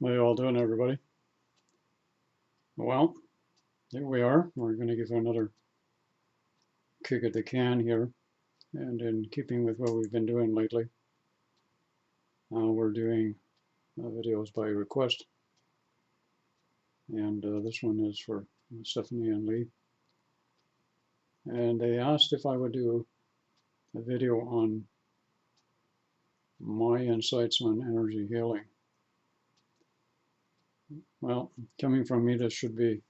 How you all doing, everybody? Well, here we are. We're going to give another kick at the can here. And in keeping with what we've been doing lately, we're doing videos by request. And this one is for Stephanie and Lee. And they asked if I would do a video on my insights on energy healing. Well, coming from me, this should be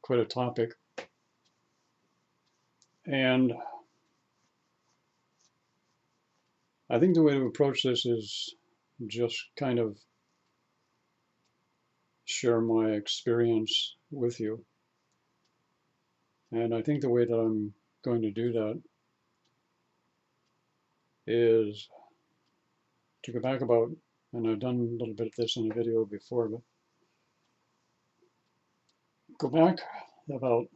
quite a topic. And I think the way to approach this is just kind of share my experience with you. And I think the way that I'm going to do that is to go back about, and I've done a little bit of this in a video before, but go back about,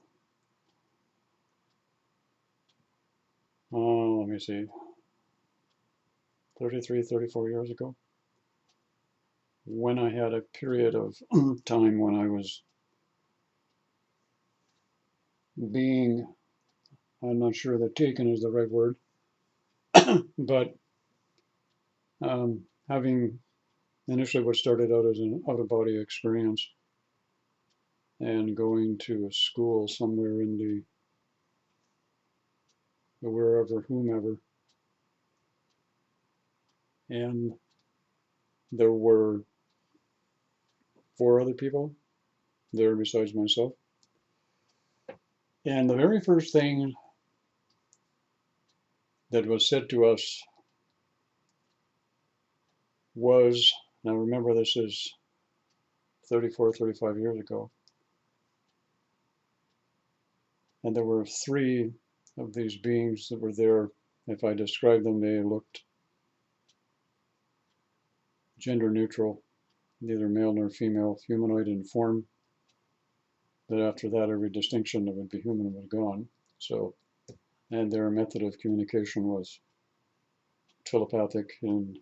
let me see, 33, 34 years ago, when I had a period of time when I was being, I'm not sure that taken is the right word, but having initially what started out as an out-of-body experience and going to a school somewhere in the wherever, whomever, and there were 4 other people there besides myself. And the very first thing that was said to us was, now remember this is 34, 35 years ago, and there were 3 of these beings that were there. If I describe them, they looked gender neutral, neither male nor female, humanoid in form. But after that, every distinction that would be human was gone. So, and their method of communication was telepathic, and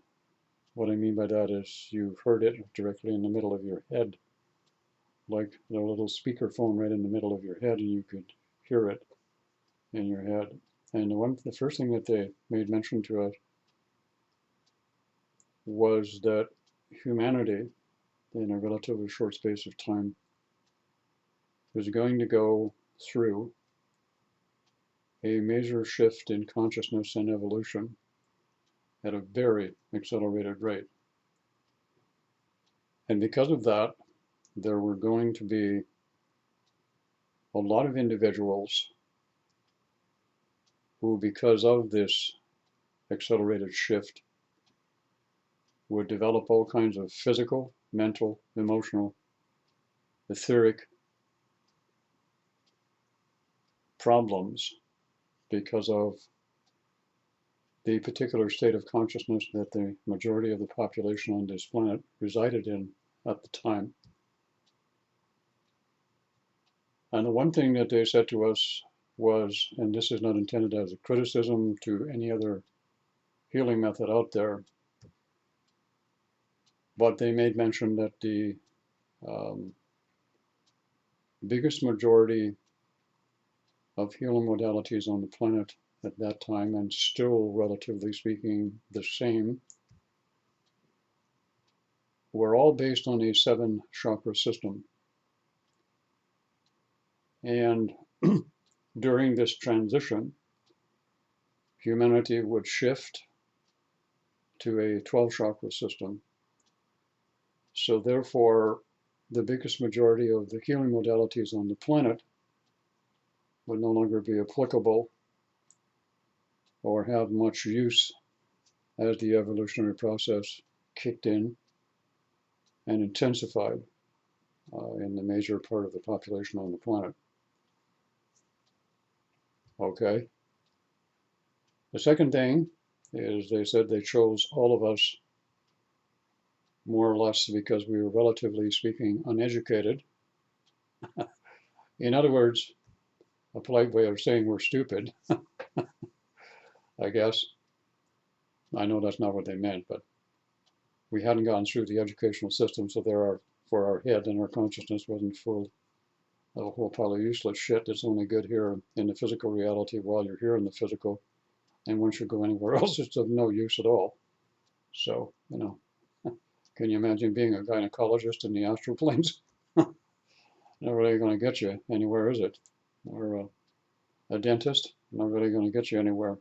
what I mean by that is you heard it directly in the middle of your head, like a little speakerphone right in the middle of your head, and you could hear it in your head. And the first thing that they made mention to us was that humanity, in a relatively short space of time, was going to go through a major shift in consciousness and evolution at a very accelerated rate. And because of that, there were going to be a lot of individuals who, because of this accelerated shift, would develop all kinds of physical, mental, emotional, etheric problems because of the particular state of consciousness that the majority of the population on this planet resided in at the time. And the one thing that they said to us was, and this is not intended as a criticism to any other healing method out there, but they made mention that the biggest majority of healing modalities on the planet at that time, and still relatively speaking the same, were all based on a 7 chakra system. And during this transition, humanity would shift to a 12 chakra system. So therefore, the biggest majority of the healing modalities on the planet would no longer be applicable or have much use as the evolutionary process kicked in and intensified in the major part of the population on the planet. Okay. The second thing is they said they chose all of us more or less because we were, relatively speaking, uneducated. In other words, a polite way of saying we're stupid, I guess. I know that's not what they meant, but we hadn't gone through the educational system, so for our head and our consciousness wasn't full of a whole pile of useless shit that's only good here in the physical reality while you're here in the physical. And once you go anywhere else, it's of no use at all. So, can you imagine being a gynecologist in the astral planes? Not really going to get you anywhere, is it? Or a dentist? Not really going to get you anywhere.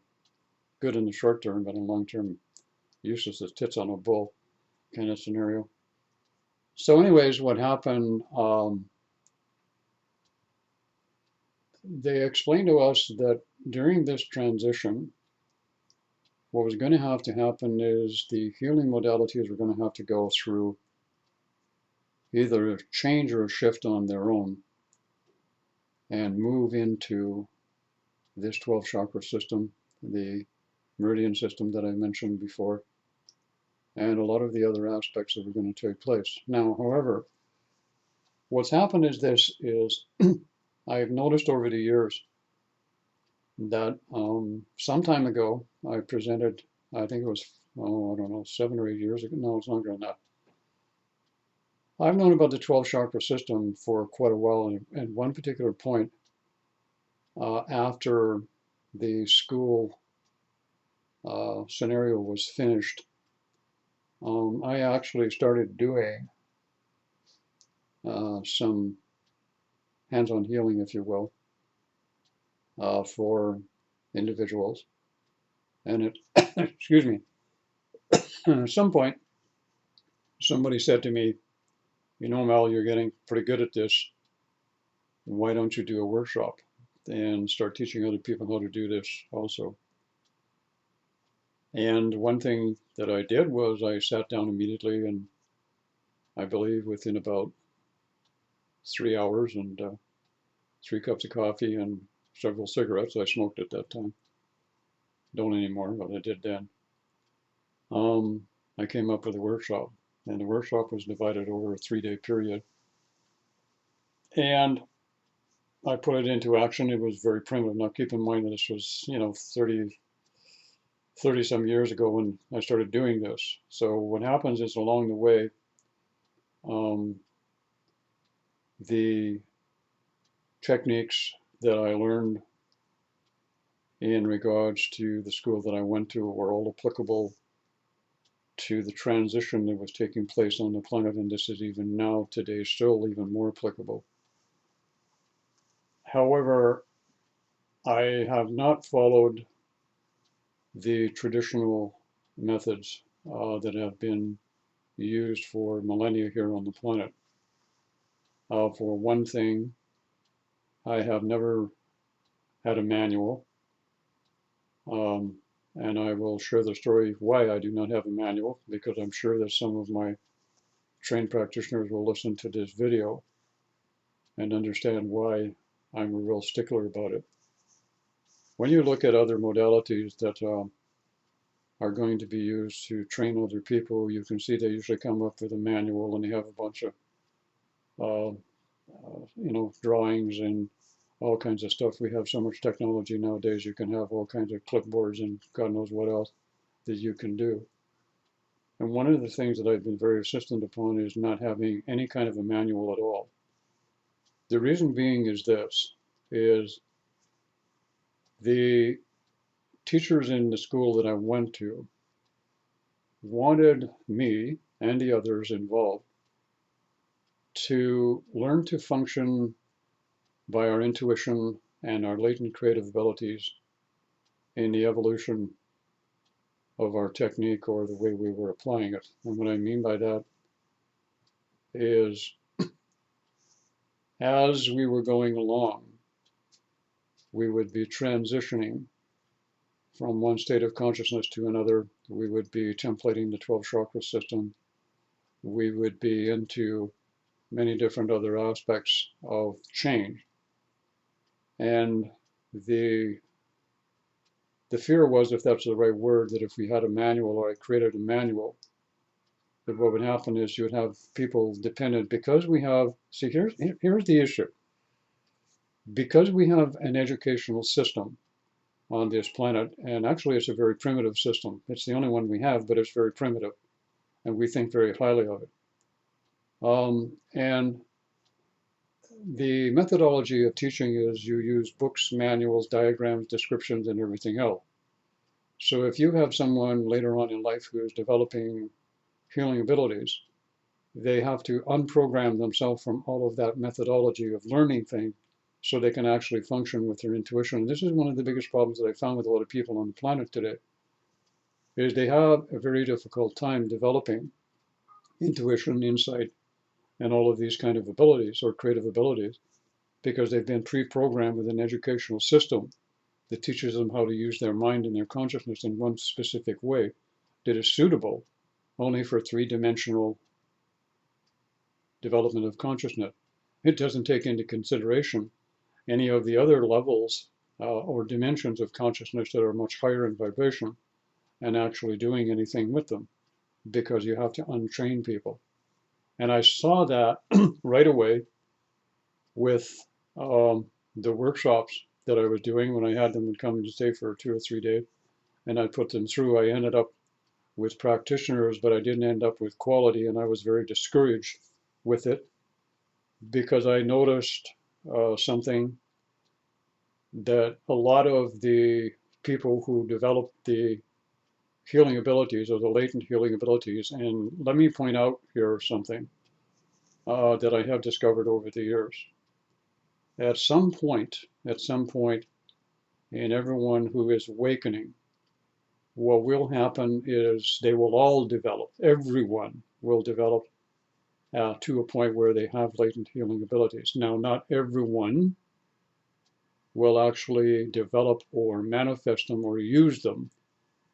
Good in the short term, but in long term, useless as tits on a bull kind of scenario. So anyways, what happened, they explained to us that during this transition, what was going to happen is the healing modalities were going to have to go through either a change or a shift on their own and move into this 12 chakra system, the Meridian System that I mentioned before, and a lot of the other aspects that were going to take place. Now, however, what's happened is I've noticed over the years that some time ago I presented, I think it was, I don't know, 7 or 8 years ago. No, it's longer than that. I've known about the 12 chakra system for quite a while, and at one particular point, after the school scenario was finished, I actually started doing some hands-on healing, if you will, for individuals. And it, excuse me, at some point, somebody said to me, Mel, you're getting pretty good at this. Why don't you do a workshop and start teaching other people how to do this also? And one thing that I did was I sat down immediately, and I believe within about 3 hours and 3 cups of coffee and several cigarettes. I smoked at that time. Don't anymore, but I did then. I came up with a workshop, and the workshop was divided over a 3-day period. And I put it into action. It was very primitive. Now keep in mind that this was, 30 some years ago when I started doing this. So what happens is along the way, the techniques that I learned in regards to the school that I went to were all applicable to the transition that was taking place on the planet, and this is even now, today, still even more applicable. However, I have not followed the traditional methods that have been used for millennia here on the planet. For one thing, I have never had a manual, and I will share the story why I do not have a manual, because I'm sure that some of my trained practitioners will listen to this video and understand why I'm a real stickler about it. When you look at other modalities that are going to be used to train other people, you can see they usually come up with a manual, and they have a bunch of drawings and all kinds of stuff. We have so much technology nowadays, you can have all kinds of clipboards and God knows what else that you can do. And one of the things that I've been very insistent upon is not having any kind of a manual at all. The reason being is this, is the teachers in the school that I went to wanted me and the others involved to learn to function by our intuition and our latent creative abilities in the evolution of our technique or the way we were applying it. And what I mean by that is, as we were going along, we would be transitioning from one state of consciousness to another. We would be templating the 12 chakra system. We would be into many different other aspects of change. And the fear was, if that's the right word, that if we had a manual, or I created a manual, that what would happen is you would have people dependent, because we have, see, here's the issue. Because we have an educational system on this planet, and actually it's a very primitive system. It's the only one we have, but it's very primitive. and we think very highly of it. And the methodology of teaching is you use books, manuals, diagrams, descriptions, and everything else. So if you have someone later on in life who is developing healing abilities, they have to unprogram themselves from all of that methodology of learning things so they can actually function with their intuition. And this is one of the biggest problems that I found with a lot of people on the planet today, is they have a very difficult time developing intuition, insight, and all of these kind of abilities or creative abilities because they've been pre-programmed with an educational system that teaches them how to use their mind and their consciousness in one specific way that is suitable only for three-dimensional development of consciousness. It doesn't take into consideration any of the other levels or dimensions of consciousness that are much higher in vibration and actually doing anything with them because you have to untrain people. And I saw that right away with the workshops that I was doing when I had them come to stay for 2 or 3 days, and I put them through. I ended up with practitioners, but I didn't end up with quality, and I was very discouraged with it because I noticed something that a lot of the people who developed the healing abilities or the latent healing abilities, and let me point out here something that I have discovered over the years. At some point in everyone who is awakening, what will happen is they will all develop, everyone will develop to a point where they have latent healing abilities. Now, not everyone will actually develop or manifest them or use them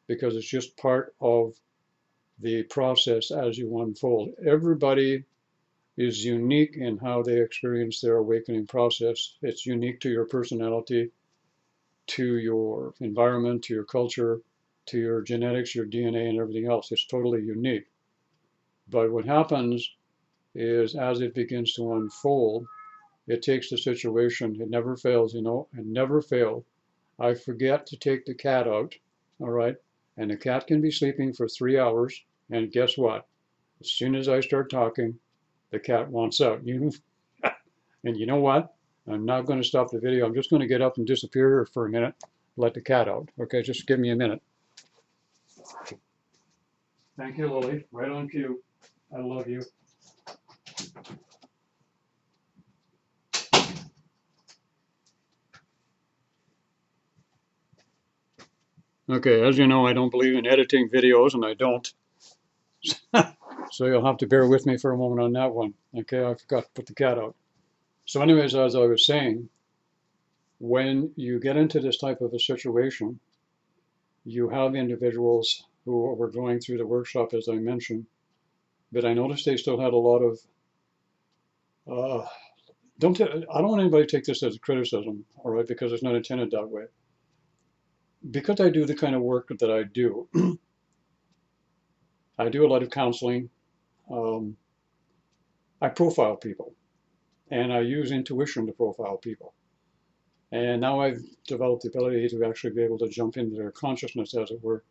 because it's just part of the process as you unfold. Everybody is unique in how they experience their awakening process. It's unique to your personality, to your environment, to your culture, to your genetics, your DNA, and everything else. It's totally unique. But what happens is as it begins to unfold, it takes the situation, it never fails, it never fails. I forget to take the cat out, all right? And the cat can be sleeping for 3 hours, and guess what? As soon as I start talking, the cat wants out. And you know what? I'm not going to stop the video. I'm just going to get up and disappear for a minute, let the cat out. Okay, just give me a minute. Thank you, Lily. Right on cue. I love you. Okay, as you know, I don't believe in editing videos, and I don't. So you'll have to bear with me for a moment on that one. Okay, I forgot to put the cat out. So anyways, as I was saying, when you get into this type of a situation, you have individuals who were going through the workshop, as I mentioned, but I noticed they still had a lot of, I don't want anybody to take this as a criticism, all right, because it's not intended that way. Because I do the kind of work that I do, I do a lot of counseling. I profile people, and I use intuition to profile people. And now I've developed the ability to actually be able to jump into their consciousness, as it were,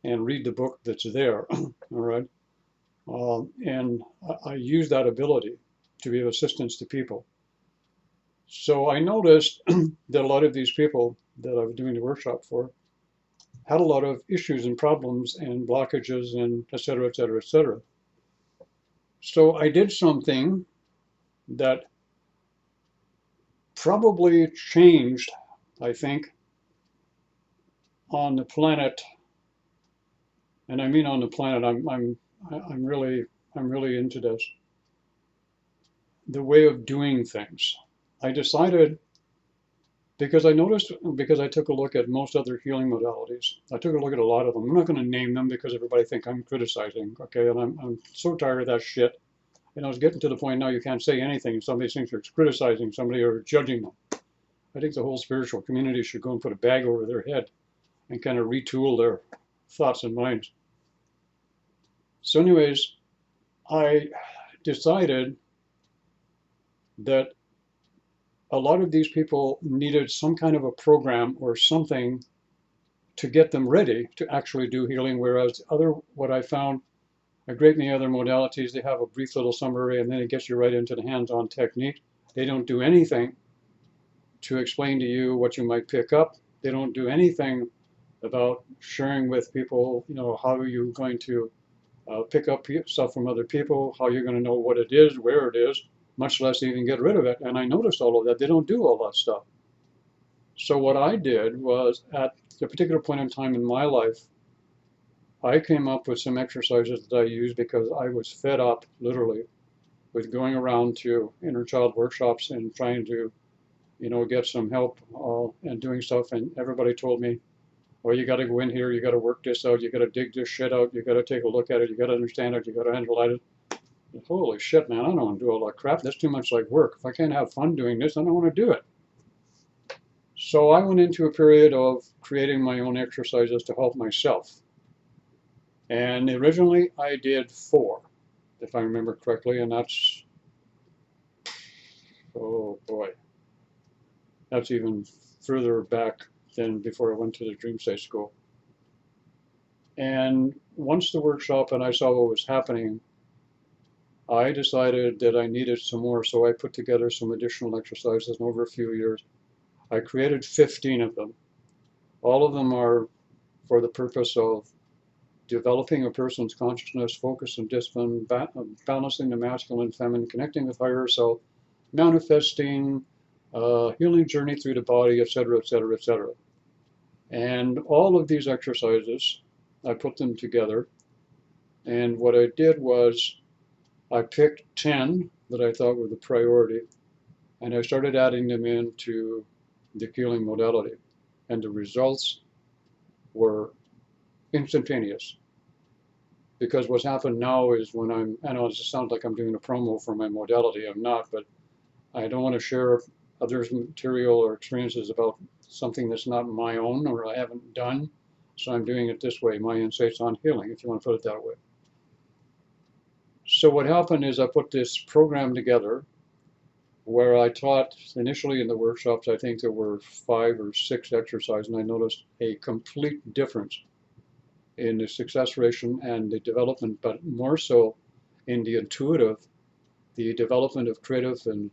and read the book that's there, all right? And I use that ability to be of assistance to people. So I noticed that a lot of these people that I was doing the workshop for had a lot of issues and problems and blockages and et cetera, et cetera, et cetera. So I did something that probably changed, I think, on the planet. And I mean on the planet, I'm really into this. The way of doing things. I decided, because I took a look at most other healing modalities. I took a look at a lot of them. I'm not going to name them because everybody thinks I'm criticizing, okay? And I'm so tired of that shit. And I was getting to the point now you can't say anything if somebody thinks you're criticizing somebody or judging them. I think the whole spiritual community should go and put a bag over their head and kind of retool their thoughts and minds. So anyways, I decided that a lot of these people needed some kind of a program or something to get them ready to actually do healing, whereas what I found A great many other modalities, they have a brief little summary and then it gets you right into the hands-on technique. They don't do anything to explain to you what you might pick up. They don't do anything about sharing with people, how are you going to pick up stuff from other people, how you're going to know what it is, where it is, much less even get rid of it. And I noticed all of that. They don't do all that stuff. So what I did was, at a particular point in time in my life, I came up with some exercises that I used because I was fed up, literally, with going around to inner child workshops and trying to, get some help and doing stuff. And everybody told me, well, you got to go in here, you got to work this out, you got to dig this shit out, you got to take a look at it, you got to understand it, you got to analyze it. Holy shit, man, I don't want to do all that crap. That's too much like work. If I can't have fun doing this, I don't want to do it. So I went into a period of creating my own exercises to help myself. And originally I did 4, if I remember correctly, and that's, oh boy, that's even further back than before I went to the Dream State School. And once the workshop and I saw what was happening, I decided that I needed some more, so I put together some additional exercises, and over a few years, I created 15 of them. All of them are for the purpose of developing a person's consciousness, focus, and discipline, balancing the masculine and feminine, connecting with higher self, manifesting, healing journey through the body, etc., etc., etc. And all of these exercises, I put them together. And what I did was I picked 10 that I thought were the priority, and I started adding them into the healing modality. And the results were instantaneous. Because what's happened now is when I know it sounds like I'm doing a promo for my modality, I'm not, but I don't want to share others' material or experiences about something that's not my own or I haven't done. So I'm doing it this way, my insights on healing, if you want to put it that way. So what happened is I put this program together where I taught initially in the workshops, I think there were 5 or 6 exercises, and I noticed a complete difference in the success rate and the development, but more so in the intuitive, the development of creative and,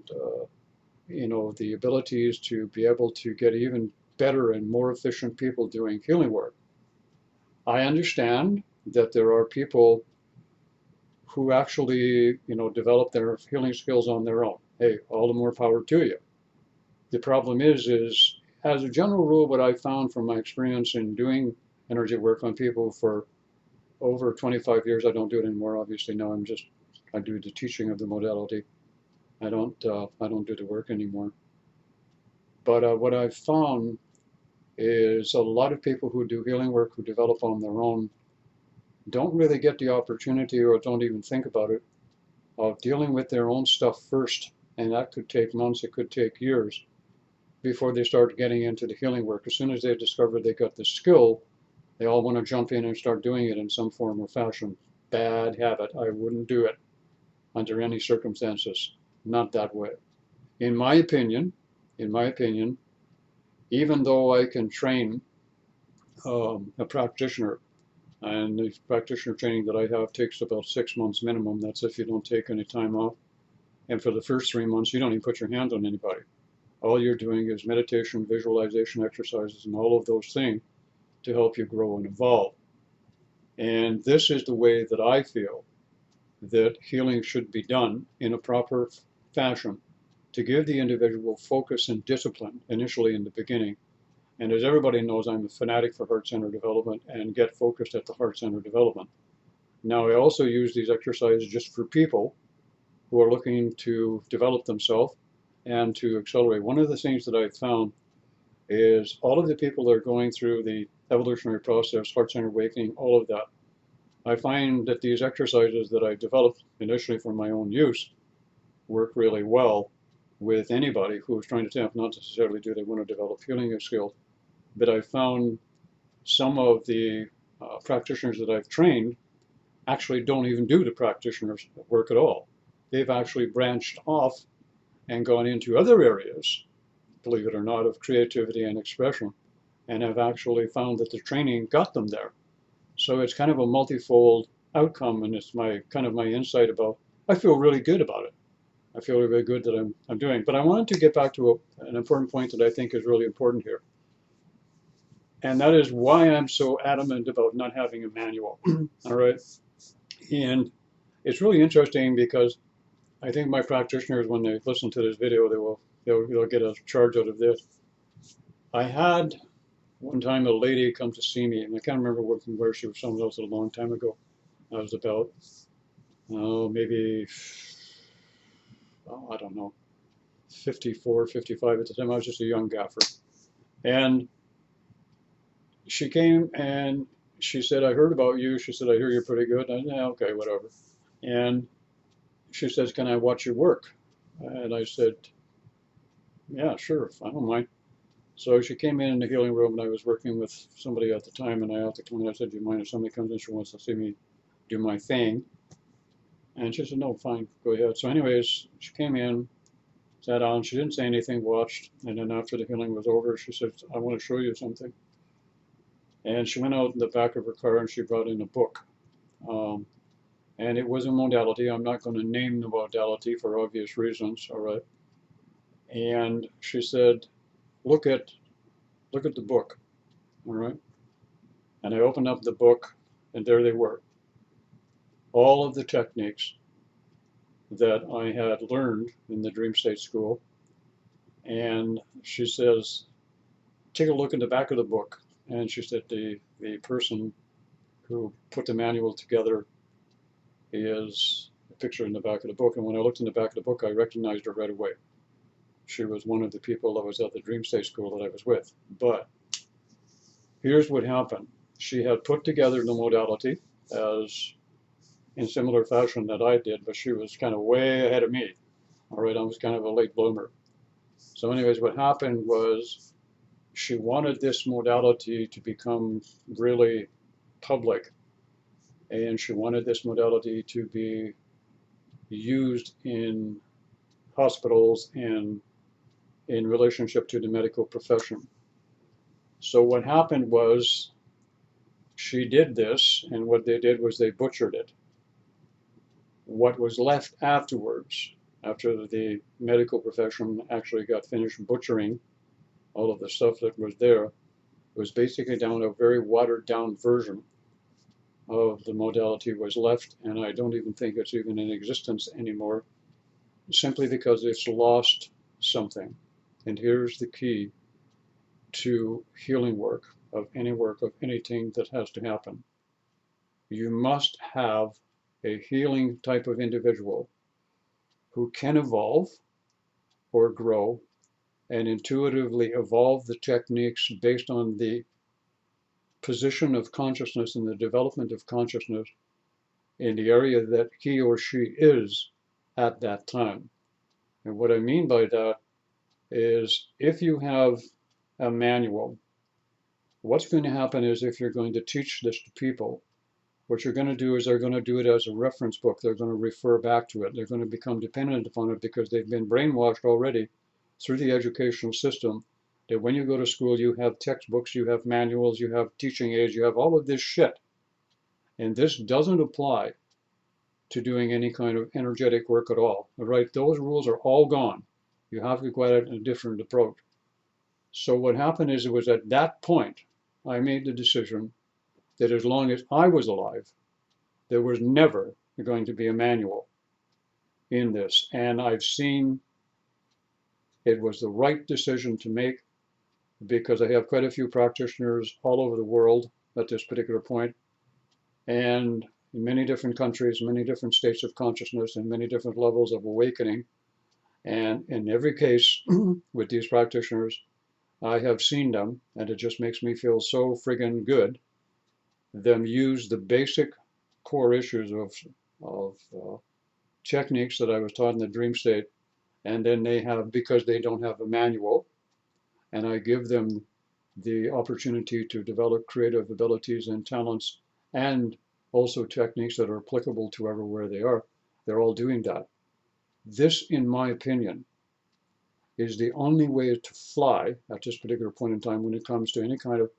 the abilities to be able to get even better and more efficient people doing healing work. I understand that there are people who actually, develop their healing skills on their own. Hey, all the more power to you. The problem is as a general rule, what I found from my experience in doing energy work on people for over 25 years, I don't do it anymore. Obviously, now I do the teaching of the modality. I don't do the work anymore. But what I've found is a lot of people who do healing work, who develop on their own, don't really get the opportunity or don't even think about it of dealing with their own stuff first. And that could take months, it could take years before they start getting into the healing work. As soon as they discover they got the skill, they all want to jump in and start doing it in some form or fashion. Bad habit. I wouldn't do it under any circumstances. Not that way. In my opinion, even though I can train a practitioner, and the practitioner training that I have takes about 6 months minimum. That's if you don't take any time off. And for the first 3 months, you don't even put your hands on anybody. All you're doing is meditation, visualization exercises, and all of those things to help you grow and evolve. And this is the way that I feel that healing should be done in a proper fashion to give the individual focus and discipline initially in the beginning. And as everybody knows, I'm a fanatic for heart center development and get focused at the heart center development. Now, I also use these exercises just for people who are looking to develop themselves and to accelerate. One of the things that I've found is all of the people that are going through the evolutionary process, heart center awakening, all of that, I find that these exercises that I developed initially for my own use work really well with anybody who is trying to not necessarily do they want to develop healing skills, but I found some of the practitioners that I've trained actually don't even do the practitioner's work at all. They've actually branched off and gone into other areas, believe it or not, of creativity and expression, and have actually found that the training got them there. So it's kind of a multifold outcome, and it's my kind of my insight about. I feel really good about it. I feel really good that I'm doing. But I wanted to get back to an important point that I think is really important here, and that is why I'm so adamant about not having a manual. All right, and it's really interesting because I think my practitioners, when they listen to this video, they'll get a charge out of this. I had one time a lady come to see me, and I can't remember where she was. Someone else a long time ago. I was about maybe I don't know, 54, 55 at the time. I was just a young gaffer, and she came and she said, "I heard about you." She said, "I hear you're pretty good." I said, "Yeah, okay, whatever." And she says, "Can I watch your work?" And I said, "Yeah, sure, I don't mind." So she came in the healing room, and I was working with somebody at the time, and I asked her, come in, I said, "Do you mind if somebody comes in, she wants to see me do my thing?" And she said, "No, fine, go ahead." So anyways, she came in, sat down, she didn't say anything, watched, and then after the healing was over, she said, "I want to show you something." And she went out in the back of her car and she brought in a book. Um, and it was a modality. I'm not going to name the modality for obvious reasons, all right? And she said, look at the book, all right? And I opened up the book, and there they were. All of the techniques that I had learned in the Dream State School. And she says, take a look in the back of the book. And she said the person who put the manual together is a picture in the back of the book. And when I looked in the back of the book, I recognized her right away. She was one of the people that was at the Dream State School that I was with. But here's what happened. She had put together the modality as in similar fashion that I did, but she was kind of way ahead of me. All right, I was kind of a late bloomer. So anyways, what happened was she wanted this modality to become really public, and she wanted this modality to be used in hospitals and in relationship to the medical profession. So what happened was she did this, and what they did was they butchered it. What was left afterwards, after the medical profession actually got finished butchering all of the stuff that was there, was basically down a very watered down version of the modality was left, and I don't even think it's even in existence anymore, simply because it's lost something. And here's the key to healing work, of anything that has to happen. You must have a healing type of individual who can evolve or grow and intuitively evolve the techniques based on the position of consciousness and the development of consciousness in the area that he or she is at that time. And what I mean by that is if you have a manual, what's going to happen is if you're going to teach this to people, what you're going to do is they're going to do it as a reference book. They're going to refer back to it. They're going to become dependent upon it because they've been brainwashed already through the educational system that when you go to school, you have textbooks, you have manuals, you have teaching aids, you have all of this shit. And this doesn't apply to doing any kind of energetic work at all. Right? Those rules are all gone. You have to go at it in a different approach. So what happened is it was at that point I made the decision that as long as I was alive, there was never going to be a manual in this. And I've seen it was the right decision to make because I have quite a few practitioners all over the world at this particular point, and in many different countries, many different states of consciousness, and many different levels of awakening. And in every case with these practitioners, I have seen them, and it just makes me feel so friggin' good, them use the basic core issues of techniques that I was taught in the dream state, and then they have, because they don't have a manual, and I give them the opportunity to develop creative abilities and talents and also techniques that are applicable to everywhere they are. They're all doing that. This, in my opinion, is the only way to fly at this particular point in time when it comes to any kind of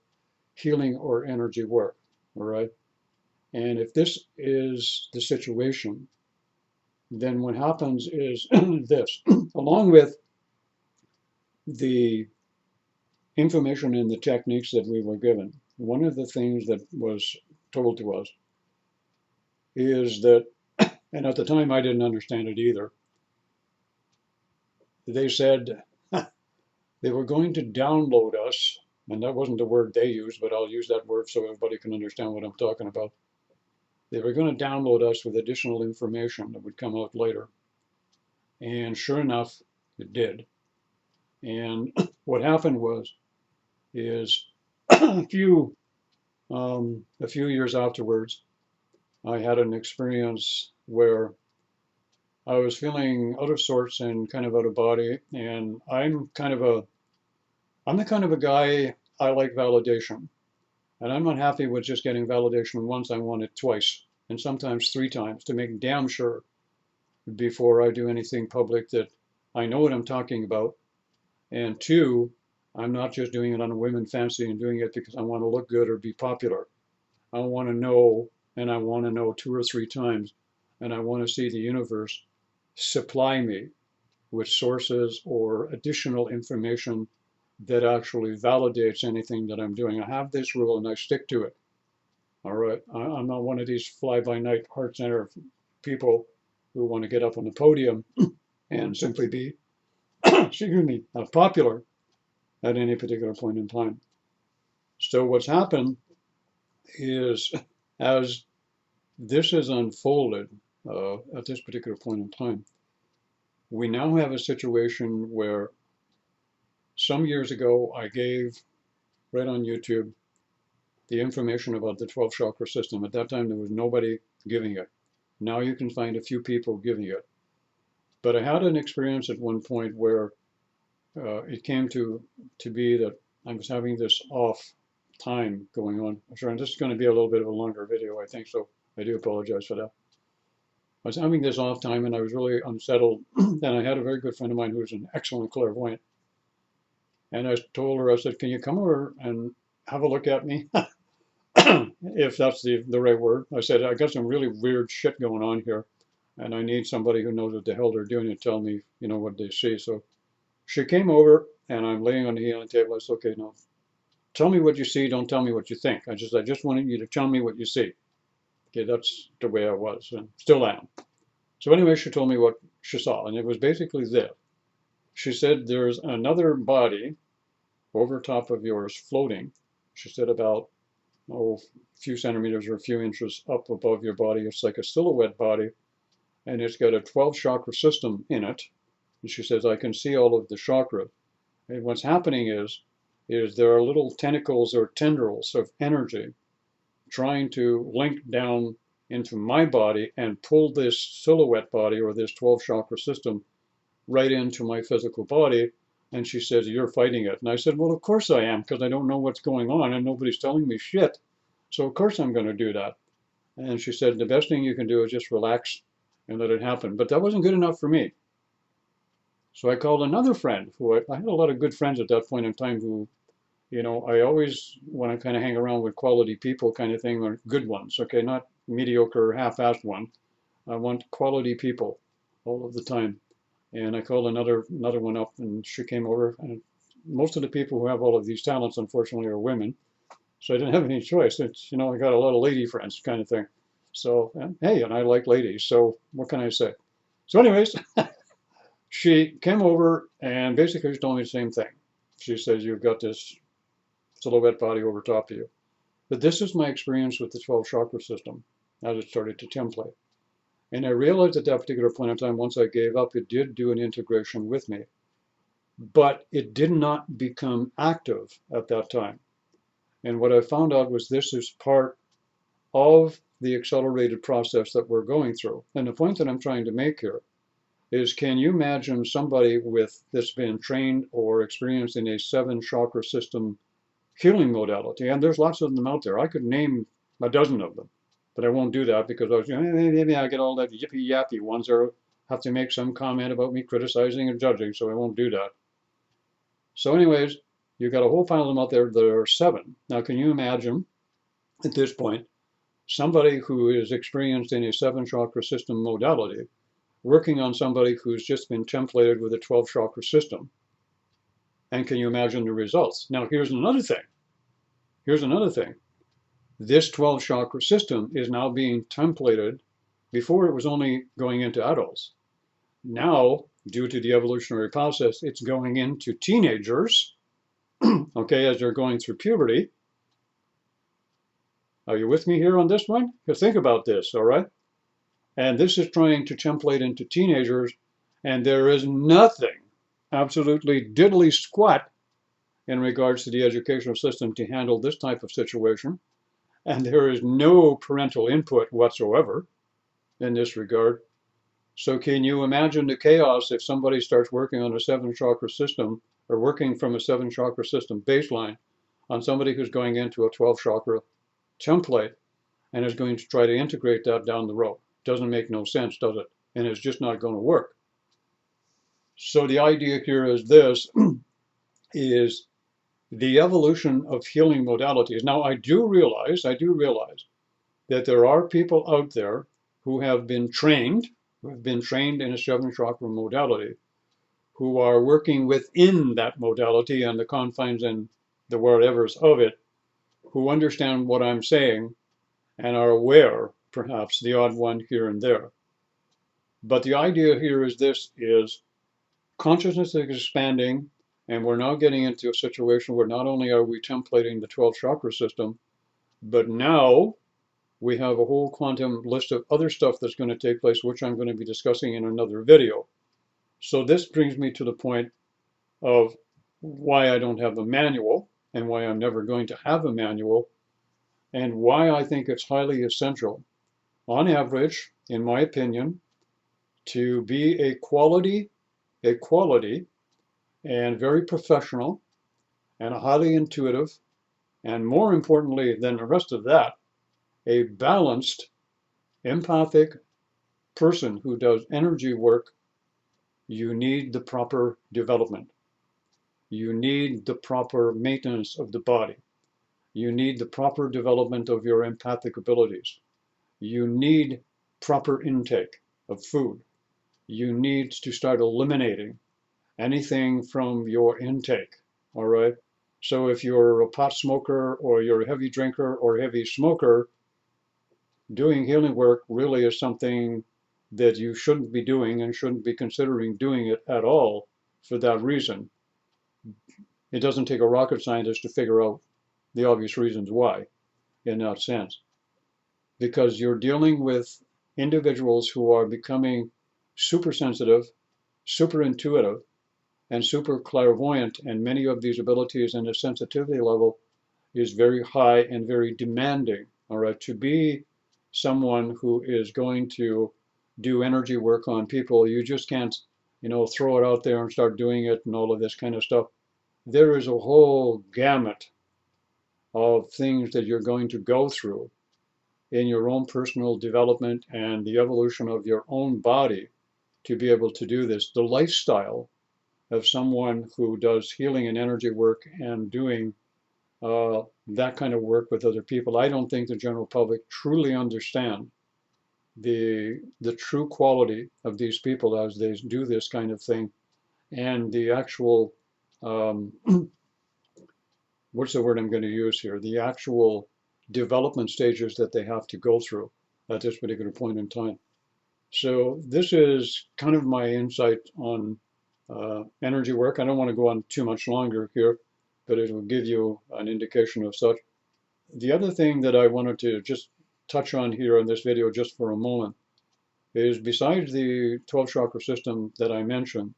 healing or energy work. All right. And if this is the situation, then what happens is this, along with the information and the techniques that we were given, one of the things that was told to us is that, and at the time I didn't understand it either, they said they were going to download us, and that wasn't the word they used, but I'll use that word so everybody can understand what I'm talking about. They were going to download us with additional information that would come out later. And sure enough, it did. And what happened is a few years afterwards, I had an experience where I was feeling out of sorts and kind of out of body. And I'm the kind of a guy, I like validation. And I'm not happy with just getting validation once. I want it twice and sometimes three times to make damn sure before I do anything public that I know what I'm talking about. And two, I'm not just doing it on a whim and fancy and doing it because I want to look good or be popular. I want to know, and I want to know two or three times, and I want to see the universe supply me with sources or additional information that actually validates anything that I'm doing. I have this rule and I stick to it. All right. I'm not one of these fly by night heart center people who want to get up on the podium and simply be, excuse me, popular at any particular point in time. So what's happened is as this has unfolded at this particular point in time, we now have a situation where some years ago I gave right on YouTube the information about the 12 chakra system. At that time, there was nobody giving it. Now you can find a few people giving it. But I had an experience at one point where it came to be that I was having this off time going on. Sure, and this is going to be a little bit of a longer video, I think, so I do apologize for that. I was having this off time and I was really unsettled. And I had a very good friend of mine who was an excellent clairvoyant. And I told her, I said, can you come over and have a look at me? If that's the right word. I said, I got some really weird shit going on here. And I need somebody who knows what the hell they're doing to tell me, what they see. So she came over and I'm laying on the healing table. I said, okay, now tell me what you see. Don't tell me what you think. I just wanted you to tell me what you see. Okay, that's the way I was and still am. So anyway, she told me what she saw. And it was basically this. She said, there's another body over top of yours floating. She said about, a few centimeters or a few inches up above your body. It's like a silhouette body. And it's got a 12 chakra system in it. And she says, I can see all of the chakras. And what's happening is there are little tentacles or tendrils of energy trying to link down into my body and pull this silhouette body or this 12 chakra system right into my physical body. And she says, you're fighting it. And I said, well, of course I am, because I don't know what's going on and nobody's telling me shit. So of course I'm going to do that. And she said, the best thing you can do is just relax and let it happen. But that wasn't good enough for me. So I called another friend who I had a lot of good friends at that point in time who, I always want to kind of hang around with quality people kind of thing, or good ones, okay, not mediocre, half-assed ones. I want quality people all of the time. And I called another one up and she came over. And most of the people who have all of these talents, unfortunately, are women. So I didn't have any choice. It's, I got a lot of lady friends kind of thing. So, and, hey, and I like ladies. So what can I say? So anyways, she came over and basically she told me the same thing. She says, you've got this silhouette body over top of you. But this is my experience with the 12 chakra system as it started to template. And I realized at that particular point in time, once I gave up, it did do an integration with me. But it did not become active at that time. And what I found out was this is part of the accelerated process that we're going through. And the point that I'm trying to make here is, can you imagine somebody that's been trained or experienced in a 7 chakra system healing modality? And there's lots of them out there. I could name a dozen of them, but I won't do that because maybe I get all that yippy yappy ones that have to make some comment about me criticizing and judging, so I won't do that. So anyways, you've got a whole pile of them out there that are 7. Now, can you imagine at this point somebody who is experienced in a 7-chakra system modality working on somebody who's just been templated with a 12-chakra system. And can you imagine the results? Now, here's another thing. Here's another thing. This 12-chakra system is now being templated. Before, it was only going into adults. Now, due to the evolutionary process, it's going into teenagers, okay, as they're going through puberty. Are you with me here on this one? Because think about this, all right? And this is trying to template into teenagers, and there is nothing, absolutely diddly squat, in regards to the educational system to handle this type of situation. And there is no parental input whatsoever in this regard. So can you imagine the chaos if somebody starts working on a 7-chakra system or working from a 7-chakra system baseline on somebody who's going into a 12-chakra template and is going to try to integrate that down the road? Doesn't make no sense, does it? And it's just not going to work. So the idea here is this, is the evolution of healing modalities. Now, I do realize that there are people out there who have been trained in a 7-chakra modality, who are working within that modality and the confines and the whatevers of it, who understand what I'm saying and are aware, perhaps, the odd one here and there. But the idea here is this, is consciousness is expanding, and we're now getting into a situation where not only are we templating the 12 chakra system, but now we have a whole quantum list of other stuff that's going to take place, which I'm going to be discussing in another video. So this brings me to the point of why I don't have a manual, and why I'm never going to have a manual, and why I think it's highly essential, on average, in my opinion, to be a quality and very professional and highly intuitive, and more importantly than the rest of that, a balanced, empathic person who does energy work. You need the proper development. You need the proper maintenance of the body. You need the proper development of your empathic abilities. You need proper intake of food. You need to start eliminating anything from your intake, all right? So if you're a pot smoker or you're a heavy drinker or heavy smoker, doing healing work really is something that you shouldn't be doing and shouldn't be considering doing it at all for that reason. It doesn't take a rocket scientist to figure out the obvious reasons why, in that sense. Because you're dealing with individuals who are becoming super sensitive, super intuitive, and super clairvoyant, and many of these abilities and the sensitivity level is very high and very demanding. All right, to be someone who is going to do energy work on people, you just can't, throw it out there and start doing it and all of this kind of stuff. There is a whole gamut of things that you're going to go through in your own personal development and the evolution of your own body to be able to do this. The lifestyle of someone who does healing and energy work and doing that kind of work with other people, I don't think the general public truly understand the true quality of these people as they do this kind of thing, and the actual what's the word I'm going to use here? The actual development stages that they have to go through at this particular point in time. So this is kind of my insight on energy work. I don't want to go on too much longer here, but it will give you an indication of such. The other thing that I wanted to just touch on here in this video just for a moment is, besides the 12 chakra system that I mentioned,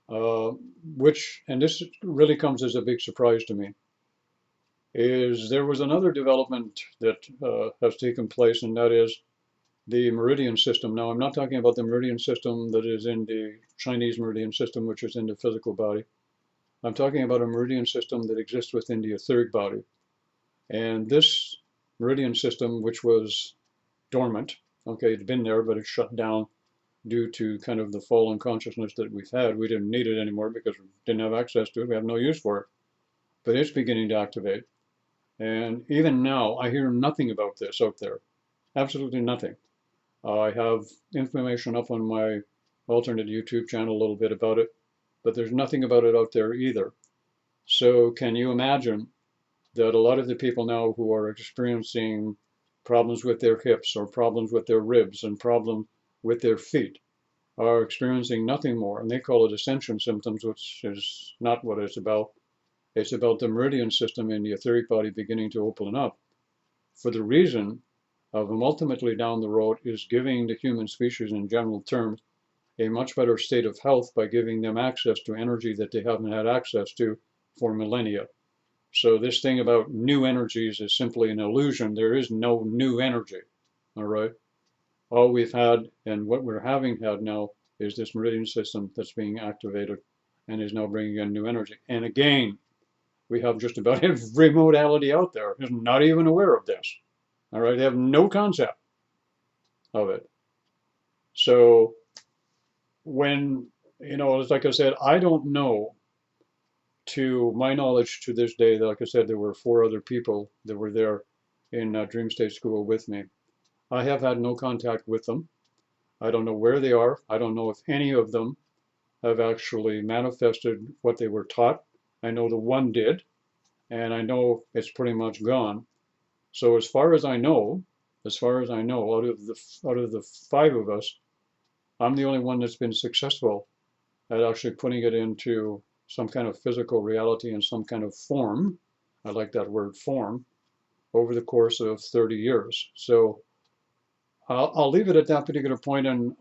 and this really comes as a big surprise to me, is there was another development that has taken place, and that is the Meridian System. Now, I'm not talking about the Meridian System that is in the Chinese Meridian System, which is in the physical body. I'm talking about a Meridian System that exists within the etheric body. And this Meridian System, which was dormant, okay, it's been there, but it's shut down due to kind of the fallen consciousness that we've had. We didn't need it anymore because we didn't have access to it. We have no use for it. But it's beginning to activate. And even now, I hear nothing about this out there. Absolutely nothing. I have information up on my alternate YouTube channel a little bit about it, but there's nothing about it out there either. So can you imagine that a lot of the people now who are experiencing problems with their hips or problems with their ribs and problems with their feet are experiencing nothing more, and they call it ascension symptoms, which is not what it's about. It's about the meridian system in the etheric body beginning to open up for the reason of ultimately down the road is giving the human species in general terms a much better state of health by giving them access to energy that they haven't had access to for millennia. So this thing about new energies is simply an illusion. There is no new energy. All right. All we've had and what we're having had now is this meridian system that's being activated and is now bringing in new energy. And again, we have just about every modality out there is not even aware of this. All right. They have no concept of it. So when, like I said, I don't know, to my knowledge to this day, like I said, there were 4 other people that were there in Dream State School with me. I have had no contact with them. I don't know where they are. I don't know if any of them have actually manifested what they were taught. I know the one did, and I know it's pretty much gone. So as far as I know, out of the 5 of us, I'm the only one that's been successful at actually putting it into some kind of physical reality in some kind of form. I like that word form over the course of 30 years. So I'll leave it at that particular point. And,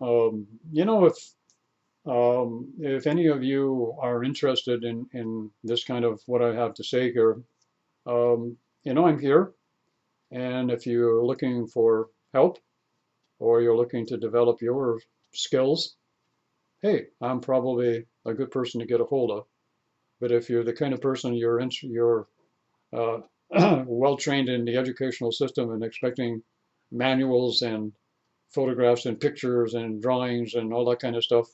if any of you are interested in this kind of what I have to say here, I'm here. And if you're looking for help or you're looking to develop your skills, hey, I'm probably a good person to get a hold of. But if you're the kind of person you're uh, well trained in the educational system and expecting manuals and photographs and pictures and drawings and all that kind of stuff,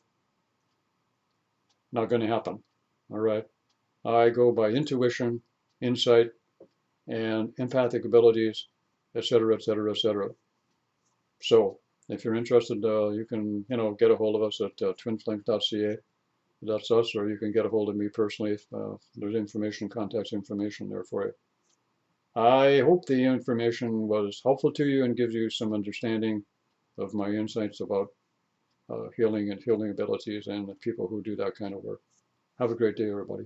not going to happen. All right. I go by intuition, insight, and empathic abilities, et cetera, et cetera, et cetera. So if you're interested, you can, get a hold of us at twinflames.ca. That's us, or you can get a hold of me personally if there's information, contact information there for you. I hope the information was helpful to you and gives you some understanding of my insights about healing and healing abilities and the people who do that kind of work. Have a great day, everybody.